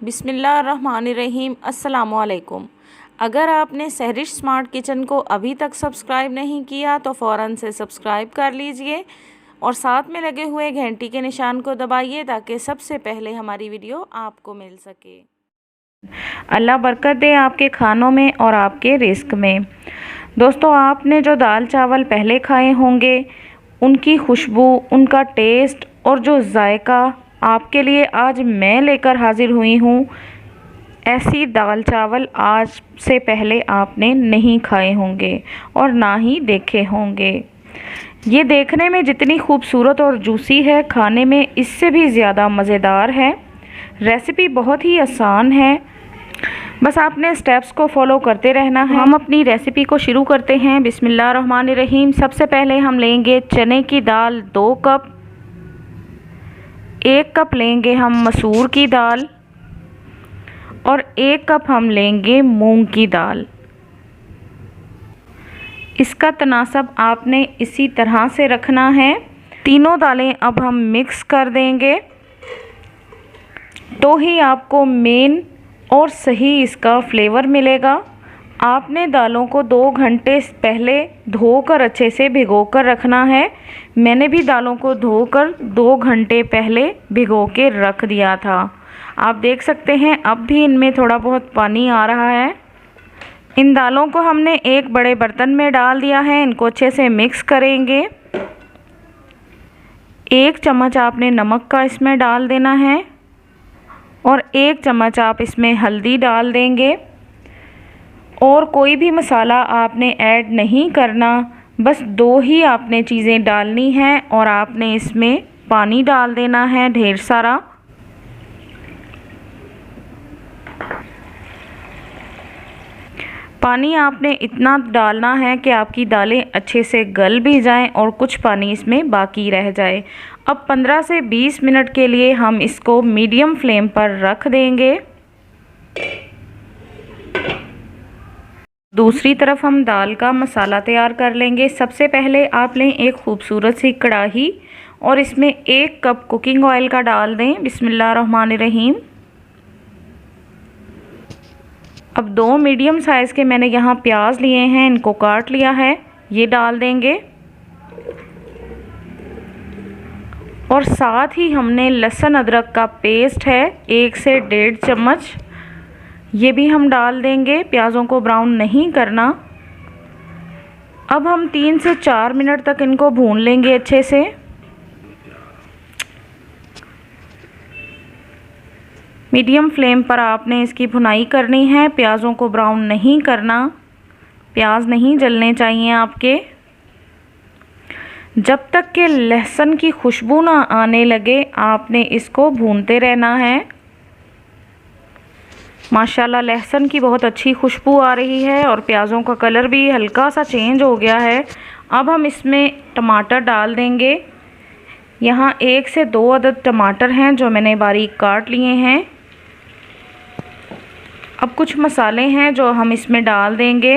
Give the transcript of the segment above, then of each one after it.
बिस्मिल्लाहिर्रहमानिर्रहीम। अस्सलामुअलैकुम। अगर आपने सहरिश स्मार्ट किचन को अभी तक सब्सक्राइब नहीं किया तो फ़ौरन से सब्सक्राइब कर लीजिए और साथ में लगे हुए घंटी के निशान को दबाइए ताकि सबसे पहले हमारी वीडियो आपको मिल सके। अल्लाह बरकत दे आपके खानों में और आपके रिस्क में। दोस्तों, आपने जो दाल चावल पहले खाए होंगे उनकी खुशबू, उनका टेस्ट और जो जायका आपके लिए आज मैं लेकर हाजिर हुई हूँ, ऐसी दाल चावल आज से पहले आपने नहीं खाए होंगे और ना ही देखे होंगे। ये देखने में जितनी खूबसूरत और जूसी है, खाने में इससे भी ज़्यादा मज़ेदार है। रेसिपी बहुत ही आसान है, बस आपने स्टेप्स को फॉलो करते रहना है। हम अपनी रेसिपी को शुरू करते हैं। बिस्मिल्लाहिर्रहमानिर्रहीम। सबसे पहले हम लेंगे चने की दाल 2 कप, 1 कप लेंगे हम मसूर की दाल और 1 कप हम लेंगे मूंग की दाल। इसका तनासब आपने इसी तरह से रखना है। तीनों दालें अब हम मिक्स कर देंगे तो ही आपको मेन और सही इसका फ्लेवर मिलेगा। आपने दालों को 2 घंटे पहले धोकर अच्छे से भिगोकर रखना है। मैंने भी दालों को धोकर 2 घंटे पहले भिगो के रख दिया था। आप देख सकते हैं अब भी इनमें थोड़ा बहुत पानी आ रहा है। इन दालों को हमने एक बड़े बर्तन में डाल दिया है। इनको अच्छे से मिक्स करेंगे। 1 चम्मच आपने नमक का इसमें डाल देना है और 1 चम्मच आप इसमें हल्दी डाल देंगे। और कोई भी मसाला आपने ऐड नहीं करना, बस 2 ही आपने चीज़ें डालनी हैं और आपने इसमें पानी डाल देना है ढेर सारा। पानी आपने इतना डालना है कि आपकी दालें अच्छे से गल भी जाएं और कुछ पानी इसमें बाकी रह जाए। अब 15 से 20 मिनट के लिए हम इसको मीडियम फ्लेम पर रख देंगे। दूसरी तरफ हम दाल का मसाला तैयार कर लेंगे। सबसे पहले आप लें एक खूबसूरत सी कढ़ाई और इसमें 1 कप कुकिंग ऑयल का डाल दें। बिस्मिल्लाहिर्रहमानिर्रहीम। अब 2 मीडियम साइज़ के मैंने यहाँ प्याज लिए हैं, इनको काट लिया है, ये डाल देंगे। और साथ ही हमने लहसुन अदरक का पेस्ट है 1 से 1.5 चम्मच, ये भी हम डाल देंगे। प्याज़ों को ब्राउन नहीं करना। अब हम 3 से 4 मिनट तक इनको भून लेंगे अच्छे से। मीडियम फ्लेम पर आपने इसकी भुनाई करनी है। प्याज़ों को ब्राउन नहीं करना, प्याज नहीं जलने चाहिए आपके। जब तक कि लहसुन की खुशबू ना आने लगे आपने इसको भूनते रहना है। माशाल्लाह लहसुन की बहुत अच्छी खुशबू आ रही है और प्याज़ों का कलर भी हल्का सा चेंज हो गया है। अब हम इसमें टमाटर डाल देंगे। यहाँ 1 से 2 अदद टमाटर हैं जो मैंने बारीक काट लिए हैं। अब कुछ मसाले हैं जो हम इसमें डाल देंगे।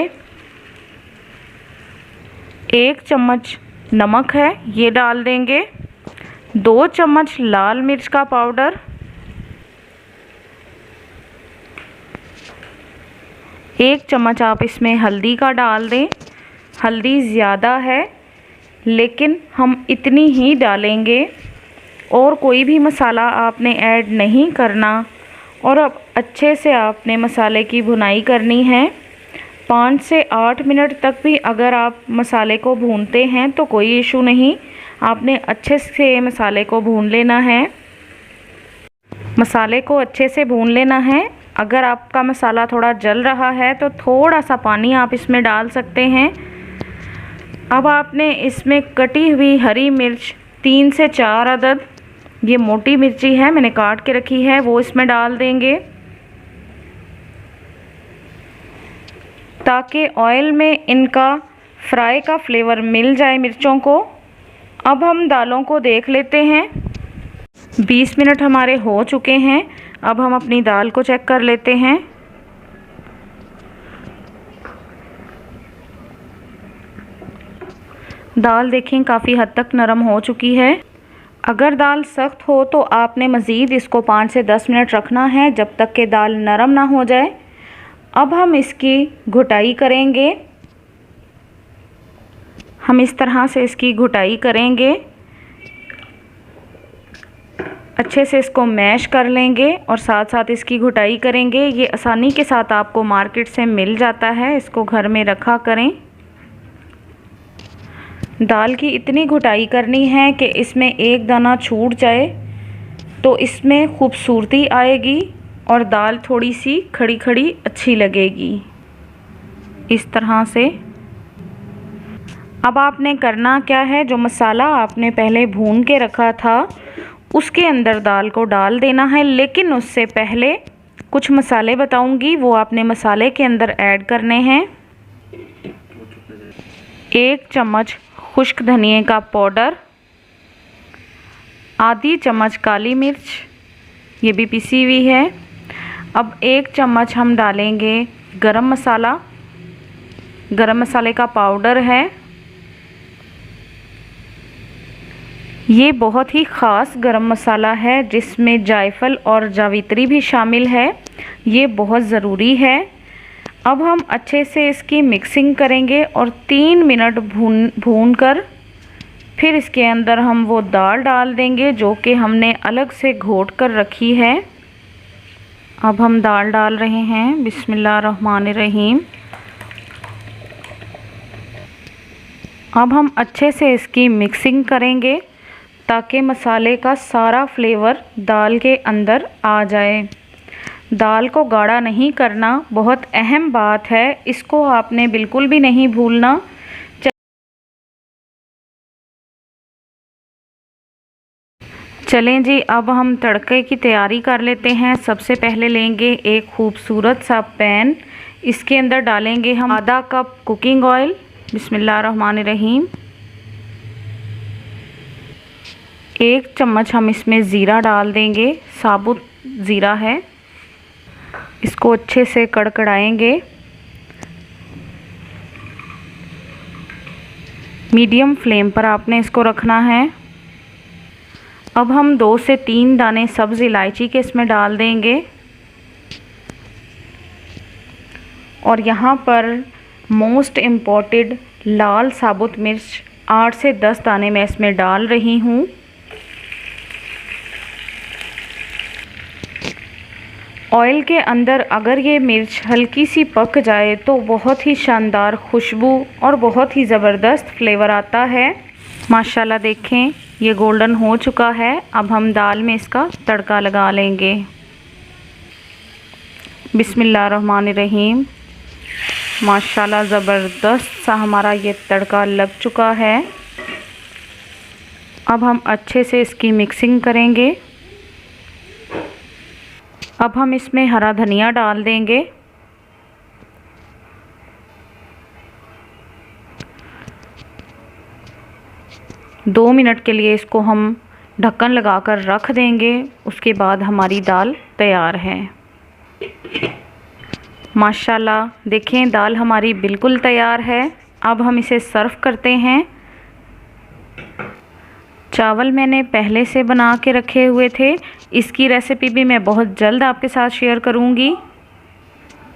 1 चम्मच नमक है, ये डाल देंगे। 2 चम्मच लाल मिर्च का पाउडर, 1 चम्मच आप इसमें हल्दी का डाल दें। हल्दी ज़्यादा है लेकिन हम इतनी ही डालेंगे और कोई भी मसाला आपने ऐड नहीं करना। और अब अच्छे से आपने मसाले की भुनाई करनी है। 5 से 8 मिनट तक भी अगर आप मसाले को भूनते हैं तो कोई इशू नहीं, आपने अच्छे से मसाले को भून लेना है। मसाले को अच्छे से भून लेना है। अगर आपका मसाला थोड़ा जल रहा है तो थोड़ा सा पानी आप इसमें डाल सकते हैं। अब आपने इसमें कटी हुई हरी मिर्च 3 से 4 अदद, ये मोटी मिर्ची है मैंने काट के रखी है, वो इसमें डाल देंगे ताकि ऑयल में इनका फ्राई का फ्लेवर मिल जाए मिर्चों को। अब हम दालों को देख लेते हैं। 20 मिनट हमारे हो चुके हैं। अब हम अपनी दाल को चेक कर लेते हैं। दाल देखें काफ़ी हद तक नरम हो चुकी है। अगर दाल सख्त हो तो आपने मज़ीद इसको 5 से 10 मिनट रखना है जब तक कि दाल नरम ना हो जाए। अब हम इसकी घुटाई करेंगे। हम इस तरह से इसकी घुटाई करेंगे, अच्छे से इसको मैश कर लेंगे और साथ साथ इसकी घुटाई करेंगे। ये आसानी के साथ आपको मार्केट से मिल जाता है, इसको घर में रखा करें। दाल की इतनी घुटाई करनी है कि इसमें एक दाना छूट जाए तो इसमें खूबसूरती आएगी और दाल थोड़ी सी खड़ी खड़ी अच्छी लगेगी, इस तरह से। अब आपने करना क्या है, जो मसाला आपने पहले भून के रखा था उसके अंदर दाल को डाल देना है। लेकिन उससे पहले कुछ मसाले बताऊंगी, वो आपने मसाले के अंदर ऐड करने हैं। 1 चम्मच खुश्क धनिए का पाउडर, आधी चम्मच काली मिर्च, ये भी पिसी हुई है। अब 1 चम्मच हम डालेंगे गरम मसाला, गरम मसाले का पाउडर है। ये बहुत ही ख़ास गरम मसाला है जिसमें जायफल और जावित्री भी शामिल है, ये बहुत ज़रूरी है। अब हम अच्छे से इसकी मिक्सिंग करेंगे और 3 मिनट भून कर फिर इसके अंदर हम वो दाल डाल देंगे जो कि हमने अलग से घोट कर रखी है। अब हम दाल डाल रहे हैं, बिस्मिल्लाहिर्रहमानिर्रहीम। अब हम अच्छे से इसकी मिक्सिंग करेंगे ताकि मसाले का सारा फ्लेवर दाल के अंदर आ जाए। दाल को गाढ़ा नहीं करना, बहुत अहम बात है, इसको आपने बिल्कुल भी नहीं भूलना। चलें जी, अब हम तड़के की तैयारी कर लेते हैं। सबसे पहले लेंगे एक खूबसूरत सा पैन, इसके अंदर डालेंगे हम आधा कप कुकिंग ऑयल, बिस्मिल्लाहिर्रहमानिर्रहीम। 1 चम्मच हम इसमें ज़ीरा डाल देंगे, साबुत ज़ीरा है। इसको अच्छे से कड़कड़ाएंगे। मीडियम फ्लेम पर आपने इसको रखना है। अब हम 2 से 3 दाने सब्ज़ इलायची के इसमें डाल देंगे और यहाँ पर मोस्ट इम्पॉर्टेंट लाल साबुत मिर्च 8 से 10 दाने मैं इसमें डाल रही हूँ। ऑयल के अंदर अगर ये मिर्च हल्की सी पक जाए तो बहुत ही शानदार खुशबू और बहुत ही ज़बरदस्त फ्लेवर आता है। माशाल्लाह देखें ये गोल्डन हो चुका है। अब हम दाल में इसका तड़का लगा लेंगे, बिस्मिल्लाहिर्रहमानिर्रहीम। माशाल्लाह ज़बरदस्त सा हमारा ये तड़का लग चुका है। अब हम अच्छे से इसकी मिक्सिंग करेंगे। अब हम इसमें हरा धनिया डाल देंगे। दो मिनट के लिए इसको हम ढक्कन लगाकर रख देंगे, उसके बाद हमारी दाल तैयार है। माशाल्लाह देखें दाल हमारी बिल्कुल तैयार है। अब हम इसे सर्व करते हैं। चावल मैंने पहले से बना के रखे हुए थे, इसकी रेसिपी भी मैं बहुत जल्द आपके साथ शेयर करूंगी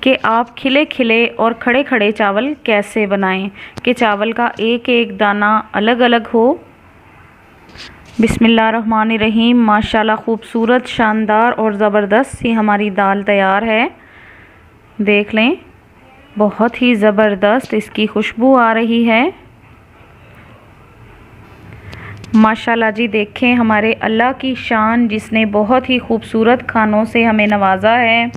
कि आप खिले खिले और खड़े खड़े चावल कैसे बनाएं कि चावल का एक एक दाना अलग अलग हो। बिस्मिल्लाहिर्रहमानिर्रहीम। माशाल्लाह खूबसूरत, शानदार और ज़बरदस्त सी हमारी दाल तैयार है। देख लें बहुत ही ज़बरदस्त इसकी खुशबू आ रही है। माशाल्लाह जी देखें हमारे अल्लाह की शान, जिसने बहुत ही खूबसूरत खानों से हमें नवाजा है।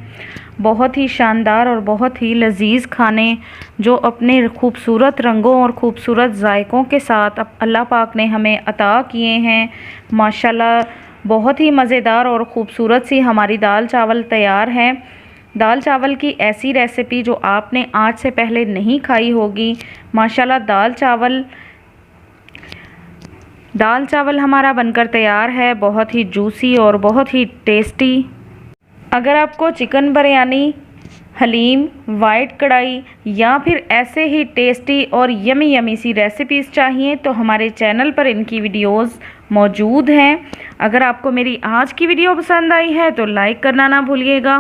बहुत ही शानदार और बहुत ही लजीज खाने जो अपने खूबसूरत रंगों और खूबसूरत जायकों के साथ अल्लाह पाक ने हमें अता किए हैं। माशाल्लाह बहुत ही मज़ेदार और ख़ूबसूरत सी हमारी दाल चावल तैयार है। दाल चावल की ऐसी रेसिपी जो आपने आज से पहले नहीं खाई होगी। माशाल्लाह दाल चावल हमारा बनकर तैयार है, बहुत ही जूसी और बहुत ही टेस्टी। अगर आपको चिकन बिरयानी, हलीम, वाइट कढ़ाई या फिर ऐसे ही टेस्टी और यमी यमी सी रेसिपीज़ चाहिए तो हमारे चैनल पर इनकी वीडियोस मौजूद हैं। अगर आपको मेरी आज की वीडियो पसंद आई है तो लाइक करना ना भूलिएगा,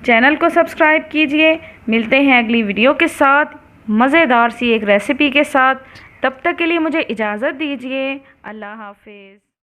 चैनल को सब्सक्राइब कीजिए। मिलते हैं अगली वीडियो के साथ मज़ेदार सी एक रेसिपी के साथ। तब तक के लिए मुझे इजाज़त दीजिए। अल्लाह हाफिज़।